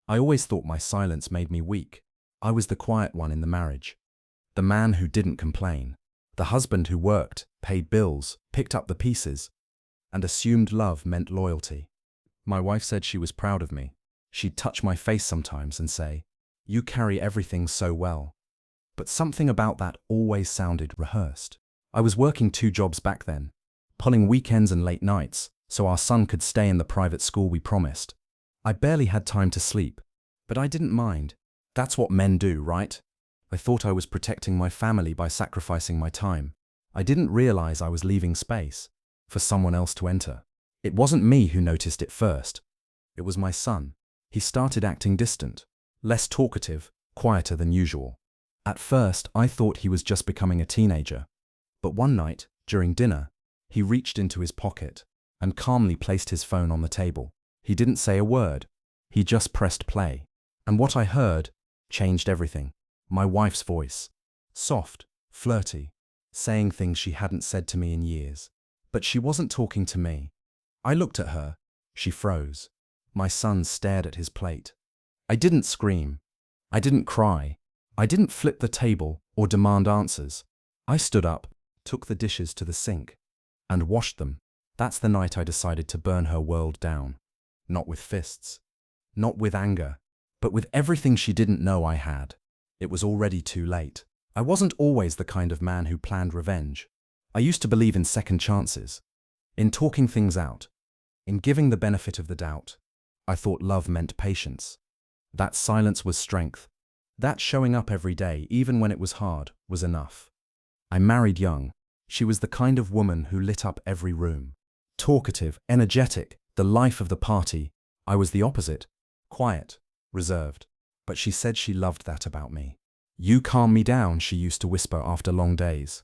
I always thought my silence made me weak. I was the quiet one in the marriage. The man who didn't complain. The husband who worked, paid bills, picked up the pieces, and assumed love meant loyalty. My wife said she was proud of me. She'd touch my face sometimes and say, "You carry everything so well." But something about that always sounded rehearsed. I was working 2 jobs back then, pulling weekends and late nights so our son could stay in the private school we promised. I barely had time to sleep, but I didn't mind. That's what men do, right? I thought I was protecting my family by sacrificing my time. I didn't realize I was leaving space for someone else to enter. It wasn't me who noticed it first. It was my son. He started acting distant, less talkative, quieter than usual. At first, I thought he was just becoming a teenager. But one night, during dinner, he reached into his pocket and calmly placed his phone on the table. He didn't say a word. He just pressed play. And what I heard changed everything. My wife's voice, soft, flirty, saying things she hadn't said to me in years. But she wasn't talking to me. I looked at her. She froze. My son stared at his plate. I didn't scream. I didn't cry. I didn't flip the table or demand answers. I stood up, took the dishes to the sink, and washed them. That's the night I decided to burn her world down. Not with fists. Not with anger. But with everything she didn't know I had. It was already too late. I wasn't always the kind of man who planned revenge. I used to believe in second chances, in talking things out, in giving the benefit of the doubt. I thought love meant patience. That silence was strength. That showing up every day, even when it was hard, was enough. I married young. She was the kind of woman who lit up every room. Talkative, energetic, the life of the party. I was the opposite. Quiet, reserved. But she said she loved that about me. "You calm me down," she used to whisper after long days.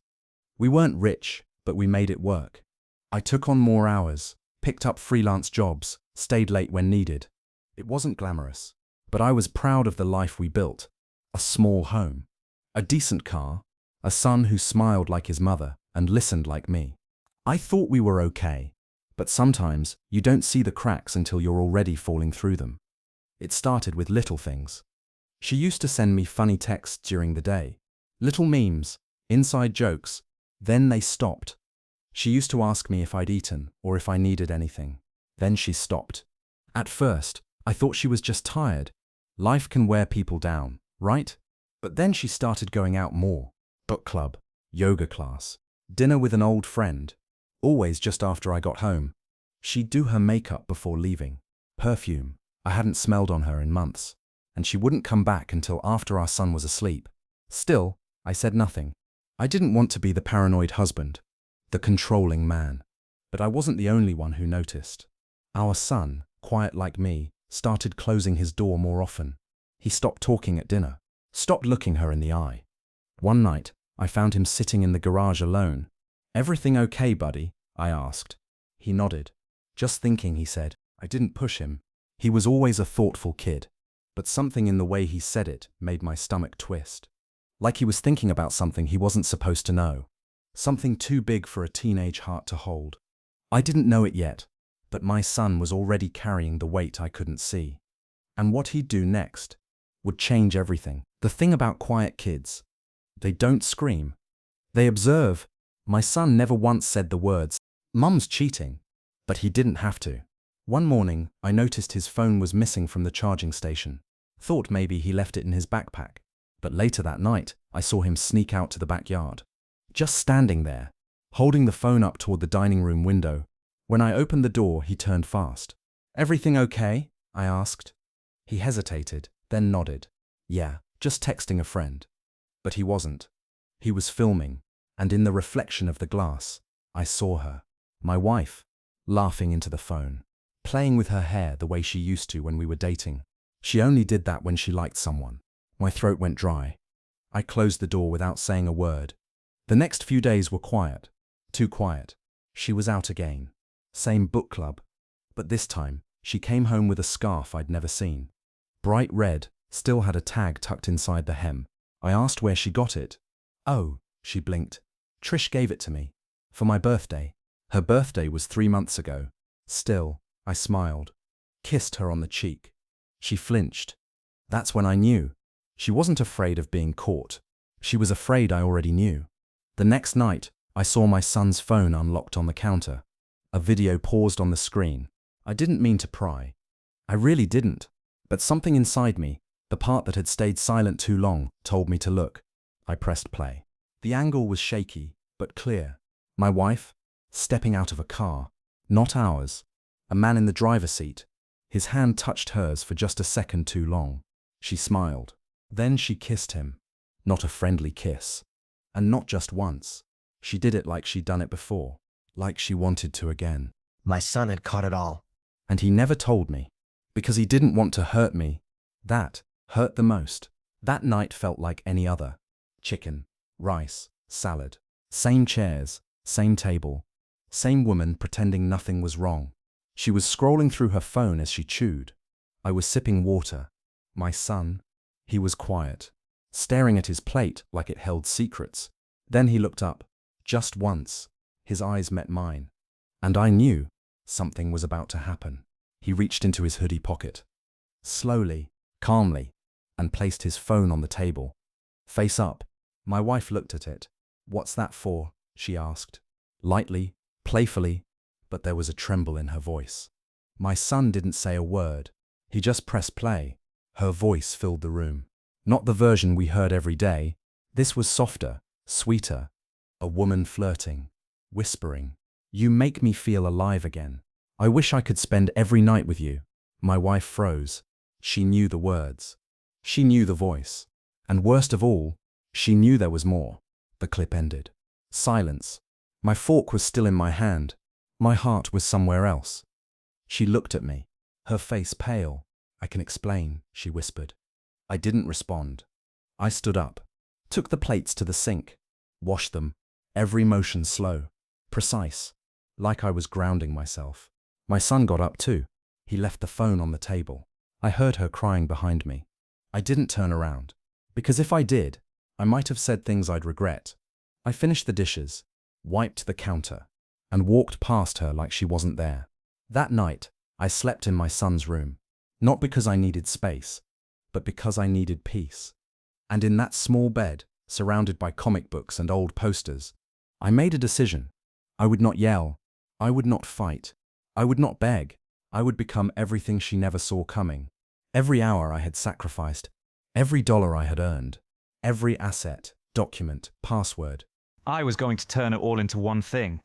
We weren't rich, but we made it work. I took on more hours, picked up freelance jobs, stayed late when needed. It wasn't glamorous, but I was proud of the life we built. A small home, a decent car, a son who smiled like his mother and listened like me. I thought we were okay, but sometimes you don't see the cracks until you're already falling through them. It started with little things. She used to send me funny texts during the day, little memes, inside jokes. Then they stopped. She used to ask me if I'd eaten or if I needed anything. Then she stopped. At first, I thought she was just tired. Life can wear people down, right? But then she started going out more. Book club, yoga class, dinner with an old friend. Always just after I got home. She'd do her makeup before leaving. Perfume. I hadn't smelled on her in months. And she wouldn't come back until after our son was asleep. Still, I said nothing. I didn't want to be the paranoid husband, the controlling man. But I wasn't the only one who noticed. Our son, quiet like me, started closing his door more often. He stopped talking at dinner, stopped looking her in the eye. One night, I found him sitting in the garage alone. "Everything okay, buddy?" I asked. He nodded. "Just thinking," he said. I didn't push him. He was always a thoughtful kid. But something in the way he said it made my stomach twist. Like he was thinking about something he wasn't supposed to know. Something too big for a teenage heart to hold. I didn't know it yet, but my son was already carrying the weight I couldn't see. And what he'd do next would change everything. The thing about quiet kids, they don't scream. They observe. My son never once said the words, "Mum's cheating," but he didn't have to. One morning, I noticed his phone was missing from the charging station. Thought maybe he left it in his backpack. But later that night, I saw him sneak out to the backyard. Just standing there, holding the phone up toward the dining room window. When I opened the door, he turned fast. "Everything okay?" I asked. He hesitated, then nodded. "Yeah, just texting a friend." But he wasn't. He was filming, and in the reflection of the glass, I saw her, my wife, laughing into the phone, playing with her hair the way she used to when we were dating. She only did that when she liked someone. My throat went dry. I closed the door without saying a word. The next few days were quiet. Too quiet. She was out again. Same book club. But this time, she came home with a scarf I'd never seen. Bright red, still had a tag tucked inside the hem. I asked where she got it. "Oh," she blinked. "Trish gave it to me. For my birthday." Her birthday was 3 months ago. Still, I smiled. Kissed her on the cheek. She flinched. That's when I knew. She wasn't afraid of being caught. She was afraid I already knew. The next night, I saw my son's phone unlocked on the counter. A video paused on the screen. I didn't mean to pry. I really didn't. But something inside me, the part that had stayed silent too long, told me to look. I pressed play. The angle was shaky, but clear. My wife, stepping out of a car. Not ours. A man in the driver's seat. His hand touched hers for just a second too long. She smiled. Then she kissed him. Not a friendly kiss. And not just once. She did it like she'd done it before. Like she wanted to again. My son had caught it all. And he never told me. Because he didn't want to hurt me. That hurt the most. That night felt like any other. Chicken, rice, salad. Same chairs, same table. Same woman pretending nothing was wrong. She was scrolling through her phone as she chewed. I was sipping water. My son, he was quiet, staring at his plate like it held secrets. Then he looked up, just once. His eyes met mine. And I knew something was about to happen. He reached into his hoodie pocket, slowly, calmly, and placed his phone on the table. Face up. My wife looked at it. "What's that for?" she asked. Lightly, playfully, but there was a tremble in her voice. My son didn't say a word. He just pressed play. Her voice filled the room. Not the version we heard every day. This was softer, sweeter. A woman flirting, whispering. "You make me feel alive again. I wish I could spend every night with you." My wife froze. She knew the words. She knew the voice. And worst of all, she knew there was more. The clip ended. Silence. My fork was still in my hand. My heart was somewhere else. She looked at me, her face pale. "I can explain," she whispered. I didn't respond. I stood up, took the plates to the sink, washed them, every motion slow, precise, like I was grounding myself. My son got up too. He left the phone on the table. I heard her crying behind me. I didn't turn around, because if I did, I might have said things I'd regret. I finished the dishes, wiped the counter, and walked past her like she wasn't there. That night, I slept in my son's room, not because I needed space, but because I needed peace. And in that small bed, surrounded by comic books and old posters, I made a decision. I would not yell. I would not fight. I would not beg. I would become everything she never saw coming. Every hour I had sacrificed, every dollar I had earned, every asset, document, password. I was going to turn it all into one thing.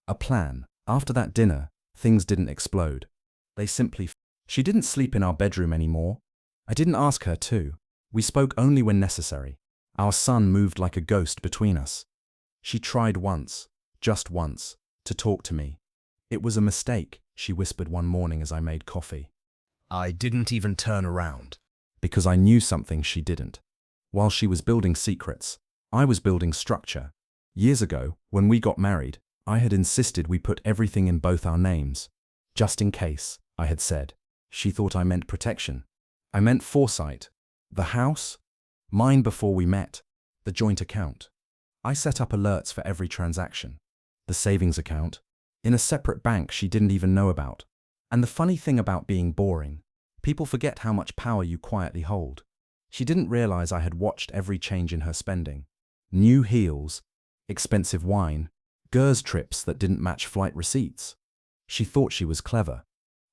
A plan. After that dinner, things didn't explode. They simply. She didn't sleep in our bedroom anymore. I didn't ask her to. We spoke only when necessary. Our son moved like a ghost between us. She tried once, just once, to talk to me. "It was a mistake," she whispered one morning as I made coffee. I didn't even turn around, because I knew something she didn't. While she was building secrets, I was building structure. Years ago, when we got married, I had insisted we put everything in both our names. Just in case, I had said. She thought I meant protection. I meant foresight. The house? Mine before we met. The joint account. I set up alerts for every transaction. The savings account. In a separate bank she didn't even know about. And the funny thing about being boring, people forget how much power you quietly hold. She didn't realize I had watched every change in her spending. New heels, expensive wine, GERS trips that didn't match flight receipts. She thought she was clever.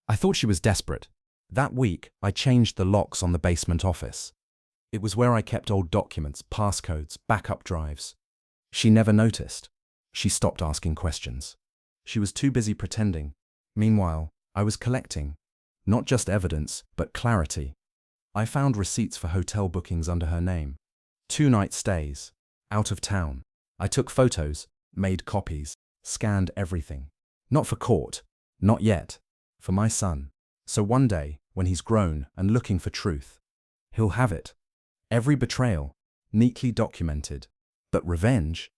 I thought she was desperate. That week, I changed the locks on the basement office. It was where I kept old documents, passcodes, backup drives. She never noticed. She stopped asking questions. She was too busy pretending. Meanwhile, I was collecting, not just evidence, but clarity. I found receipts for hotel bookings under her name. 2-night stays, out of town. I took photos, made copies, scanned everything. Not for court, not yet, for my son. So one day, when he's grown and looking for truth, he'll have it. Every betrayal, neatly documented. But revenge,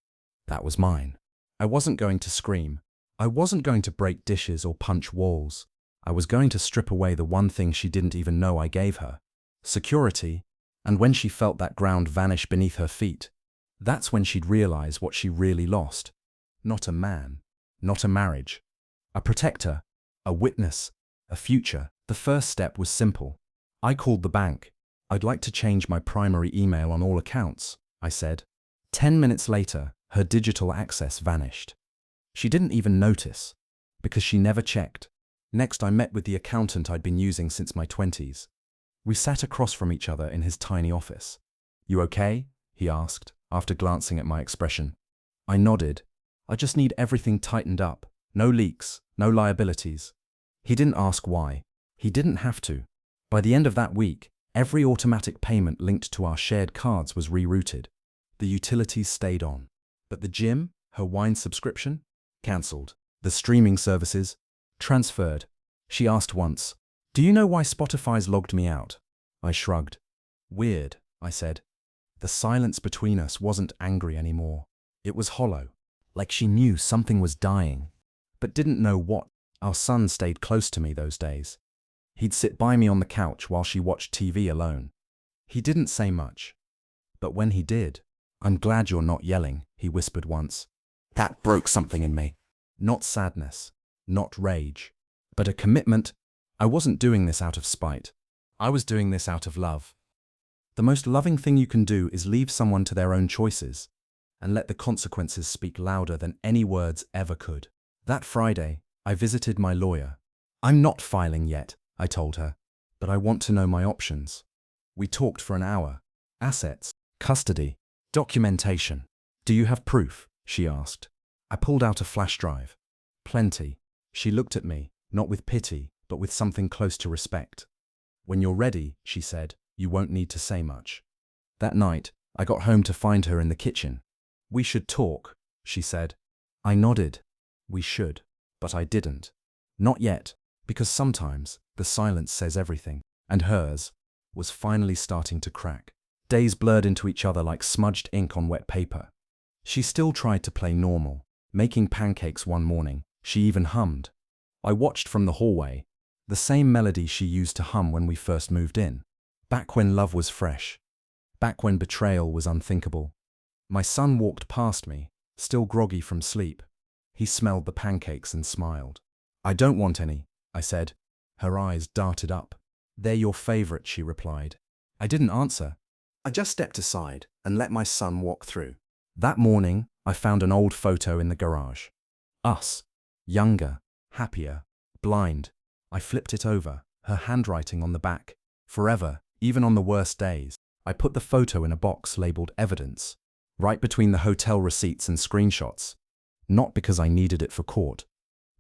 that was mine. I wasn't going to scream. I wasn't going to break dishes or punch walls. I was going to strip away the one thing she didn't even know I gave her. Security. And when she felt that ground vanish beneath her feet, that's when she'd realize what she really lost. Not a man, not a marriage. A protector, a witness, a future. The first step was simple. I called the bank. I'd like to change my primary email on all accounts, I said. 10 minutes later, her digital access vanished. She didn't even notice, because she never checked. Next, I met with the accountant I'd been using since my 20s. We sat across from each other in his tiny office. "You okay?" he asked, after glancing at my expression. I nodded. "I just need everything tightened up. No leaks, no liabilities." He didn't ask why. He didn't have to. By the end of that week, every automatic payment linked to our shared cards was rerouted. The utilities stayed on. But the gym, her wine subscription, cancelled. The streaming services, transferred. She asked once, "Do you know why Spotify's logged me out?" I shrugged. "Weird," I said. The silence between us wasn't angry anymore. It was hollow, like she knew something was dying, but didn't know what. Our son stayed close to me those days. He'd sit by me on the couch while she watched TV alone. He didn't say much. But when he did, "I'm glad you're not yelling," he whispered once. That broke something in me. Not sadness, not rage, but a commitment. I wasn't doing this out of spite. I was doing this out of love. The most loving thing you can do is leave someone to their own choices and let the consequences speak louder than any words ever could. That Friday, I visited my lawyer. "I'm not filing yet," I told her, "but I want to know my options." We talked for an hour. Assets, custody, documentation. "Do you have proof?" she asked. I pulled out a flash drive. "Plenty." She looked at me, not with pity, but with something close to respect. "When you're ready," she said, "you won't need to say much." That night, I got home to find her in the kitchen. "We should talk," she said. I nodded. We should, but I didn't. Not yet, because sometimes the silence says everything, and hers was finally starting to crack. Days blurred into each other like smudged ink on wet paper. She still tried to play normal, making pancakes one morning. She even hummed. I watched from the hallway, the same melody she used to hum when we first moved in. Back when love was fresh. Back when betrayal was unthinkable. My son walked past me, still groggy from sleep. He smelled the pancakes and smiled. "I don't want any," I said. Her eyes darted up. "They're your favorite," she replied. I didn't answer. I just stepped aside and let my son walk through. That morning, I found an old photo in the garage. Us. Younger, happier, blind. I flipped it over, her handwriting on the back. Forever, even on the worst days. I put the photo in a box labeled evidence, right between the hotel receipts and screenshots. Not because I needed it for court,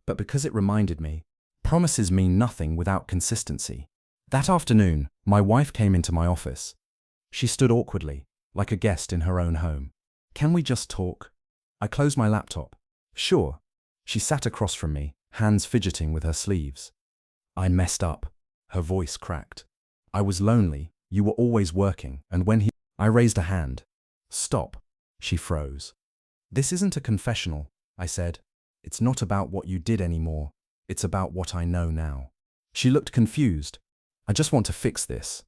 but because it reminded me, promises mean nothing without consistency. That afternoon, my wife came into my office. She stood awkwardly, like a guest in her own home. "Can we just talk?" I closed my laptop. "Sure." She sat across from me, hands fidgeting with her sleeves. "I messed up." Her voice cracked. "I was lonely. You were always working, and when I raised a hand. "Stop." She froze. "This isn't a confessional," I said. "It's not about what you did anymore. It's about what I know now." She looked confused. "I just want to fix this."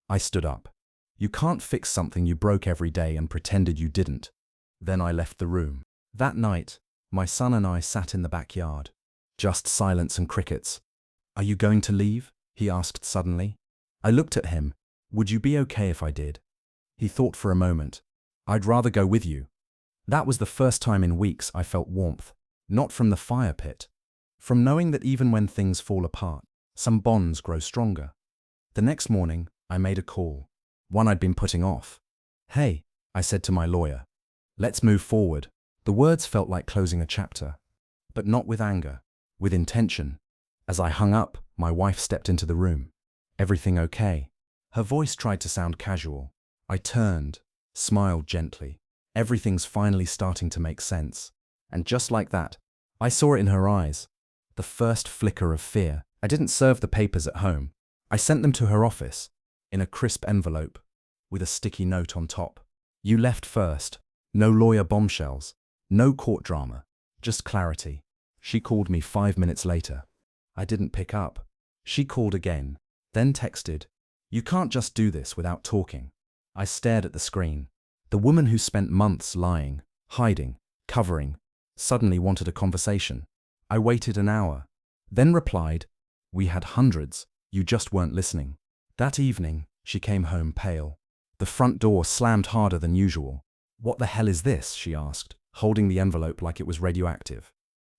I stood up. "You can't fix something you broke every day and pretended you didn't." Then I left the room. That night, my son and I sat in the backyard. Just silence and crickets. "Are you going to leave?" he asked suddenly. I looked at him. "Would you be okay if I did?" He thought for a moment. "I'd rather go with you." That was the first time in weeks I felt warmth. Not from the fire pit. From knowing that even when things fall apart, some bonds grow stronger. The next morning, I made a call. One I'd been putting off. "Hey," I said to my lawyer. "Let's move forward." The words felt like closing a chapter. But not with anger, with intention. As I hung up, my wife stepped into the room. "Everything okay?" Her voice tried to sound casual. I turned, smiled gently. Everything's finally starting to make sense. And just like that, I saw it in her eyes. The first flicker of fear. I didn't serve the papers at home. I sent them to her office, in a crisp envelope, with a sticky note on top. "You left first. No lawyer bombshells. No court drama. Just clarity." She called me 5 minutes later. I didn't pick up. She called again, then texted, "You can't just do this without talking." I stared at the screen. The woman who spent months lying, hiding, covering, suddenly wanted a conversation. I waited an hour, then replied, "We had hundreds, you just weren't listening." That evening, she came home pale. The front door slammed harder than usual. "What the hell is this?" she asked, holding the envelope like it was radioactive.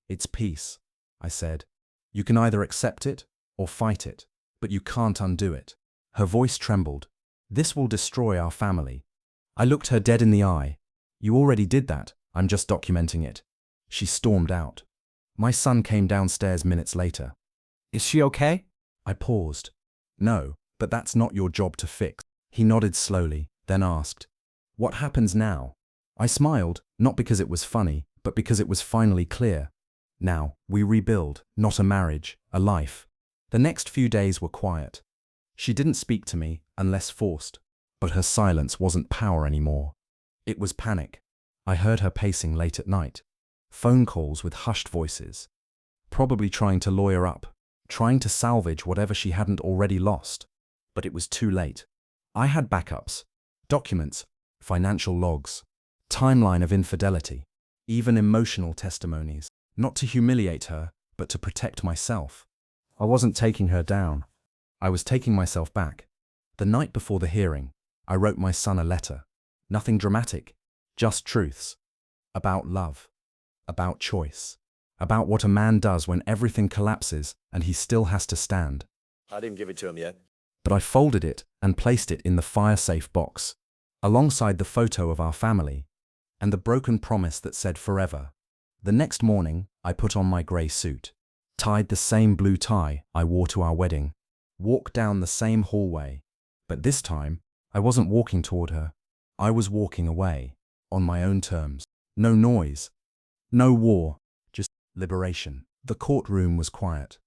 "It's peace," I said. "You can either accept it or fight it, but you can't undo it." Her voice trembled. "This will destroy our family." I looked her dead in the eye. "You already did that. I'm just documenting it." She stormed out. My son came downstairs minutes later. Is she okay? I paused. "No, but that's not your job to fix." He nodded slowly, then asked, "What happens now?" I smiled, not because it was funny, but because it was finally clear. Now, we rebuild, not a marriage, a life. The next few days were quiet. She didn't speak to me, unless forced, but her silence wasn't power anymore. It was panic. I heard her pacing late at night. Phone calls with hushed voices. Probably trying to lawyer up, trying to salvage whatever she hadn't already lost. But it was too late. I had backups, documents, financial logs, timeline of infidelity, even emotional testimonies, not to humiliate her, but to protect myself. I wasn't taking her down. I was taking myself back. The night before the hearing, I wrote my son a letter. Nothing dramatic, just truths. About love, about choice, about what a man does when everything collapses and he still has to stand. I didn't give it to him yet. But I folded it and placed it in the fire-safe box, alongside the photo of our family, and the broken promise that said forever. The next morning, I put on my grey suit, tied the same blue tie I wore to our wedding, walked down the same hallway. But this time, I wasn't walking toward her. I was walking away, on my own terms. No noise, no war, just liberation. The courtroom was quiet.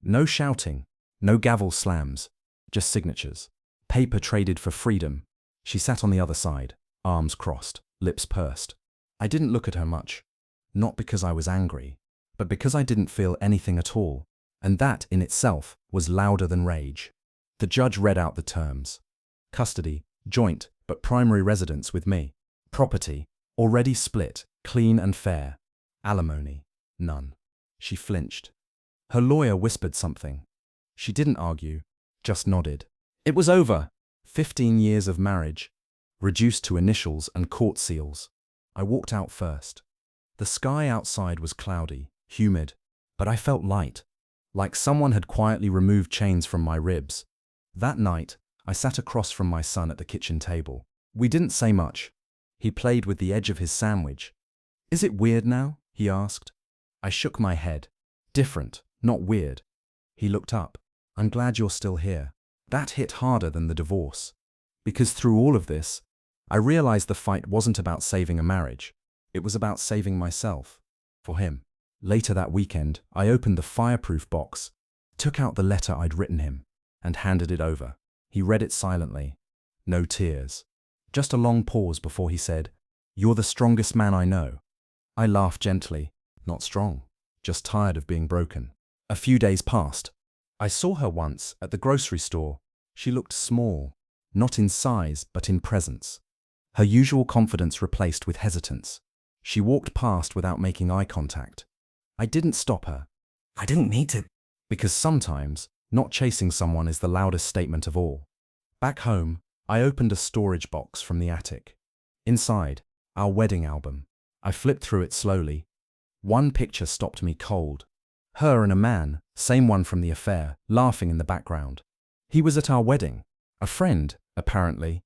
No shouting, no gavel slams, just signatures. Paper traded for freedom. She sat on the other side, arms crossed, lips pursed. I didn't look at her much, not because I was angry, but because I didn't feel anything at all, and that in itself was louder than rage. The judge read out the terms. Custody, joint, but primary residence with me. Property, already split, clean and fair. Alimony, none. She flinched. Her lawyer whispered something. She didn't argue, just nodded. It was over. 15 years of marriage, reduced to initials and court seals. I walked out first. The sky outside was cloudy, humid, but I felt light, like someone had quietly removed chains from my ribs. That night, I sat across from my son at the kitchen table. We didn't say much. He played with the edge of his sandwich. "Is it weird now?" he asked. I shook my head. "Different, not weird." He looked up. "I'm glad you're still here." That hit harder than the divorce. Because through all of this, I realized the fight wasn't about saving a marriage. It was about saving myself. For him. Later that weekend, I opened the fireproof box, took out the letter I'd written him, and handed it over. He read it silently. No tears. Just a long pause before he said, "You're the strongest man I know." I laughed gently. Not strong, just tired of being broken. A few days passed. I saw her once at the grocery store. She looked small, not in size, but in presence. Her usual confidence replaced with hesitance. She walked past without making eye contact. I didn't stop her. I didn't need to. Because sometimes, not chasing someone is the loudest statement of all. Back home, I opened a storage box from the attic. Inside, our wedding album. I flipped through it slowly. One picture stopped me cold. Her and a man, same one from the affair, laughing in the background. He was at our wedding. A friend, apparently.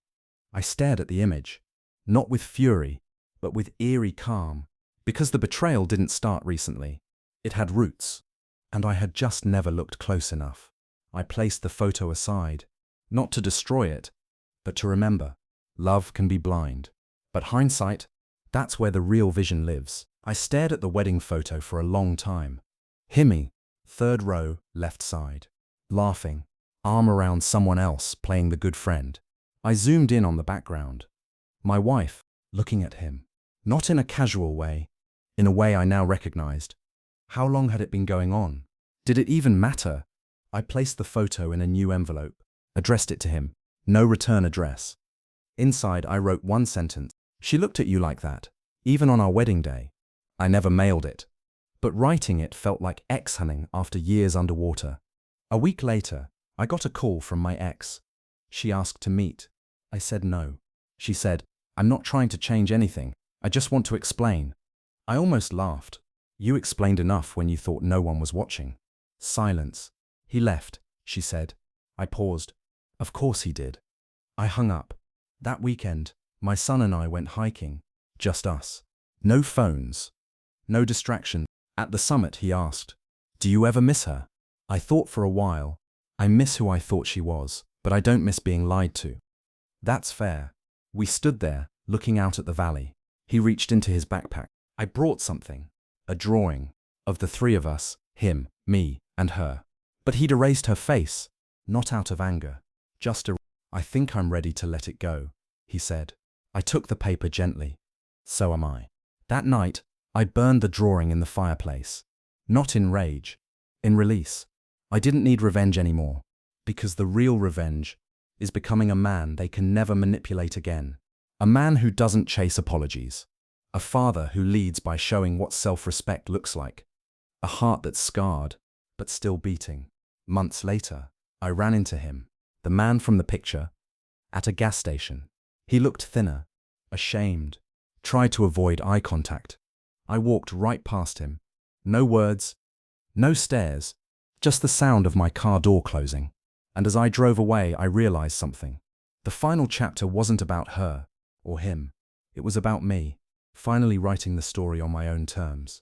I stared at the image, not with fury, but with eerie calm, because the betrayal didn't start recently. It had roots, and I had just never looked close enough. I placed the photo aside, not to destroy it, but to remember. Love can be blind. But hindsight, that's where the real vision lives. I stared at the wedding photo for a long time. Himmy, third row, left side, laughing, arm around someone else, playing the good friend. I zoomed in on the background. My wife, looking at him, not in a casual way, in a way I now recognized. How long had it been going on? Did it even matter? I placed the photo in a new envelope, addressed it to him. No return address. Inside, I wrote one sentence. "She looked at you like that, even on our wedding day." I never mailed it. But writing it felt like ex-hunting after years underwater. A week later, I got a call from my ex. She asked to meet. I said no. She said, I'm not trying to change anything. I just want to explain. I almost laughed. You explained enough when you thought no one was watching. Silence. He left, she said. I paused. Of course he did. I hung up. That weekend, my son and I went hiking. Just us. No phones. No distraction. At the summit, he asked, do you ever miss her? I thought for a while. I miss who I thought she was, but I don't miss being lied to. That's fair. We stood there, looking out at the valley. He reached into his backpack. I brought something. A drawing. Of the three of us, him, me, and her. But he'd erased her face. Not out of anger. Just a... I think I'm ready to let it go, he said. I took the paper gently. So am I. That night, I burned the drawing in the fireplace. Not in rage. In release. I didn't need revenge anymore. Because the real revenge is becoming a man they can never manipulate again. A man who doesn't chase apologies. A father who leads by showing what self-respect looks like. A heart that's scarred, but still beating. Months later, I ran into him, the man from the picture, at a gas station. He looked thinner, ashamed, tried to avoid eye contact. I walked right past him. No words, no stares, just the sound of my car door closing. And as I drove away, I realized something. The final chapter wasn't about her or him. It was about me, finally writing the story on my own terms.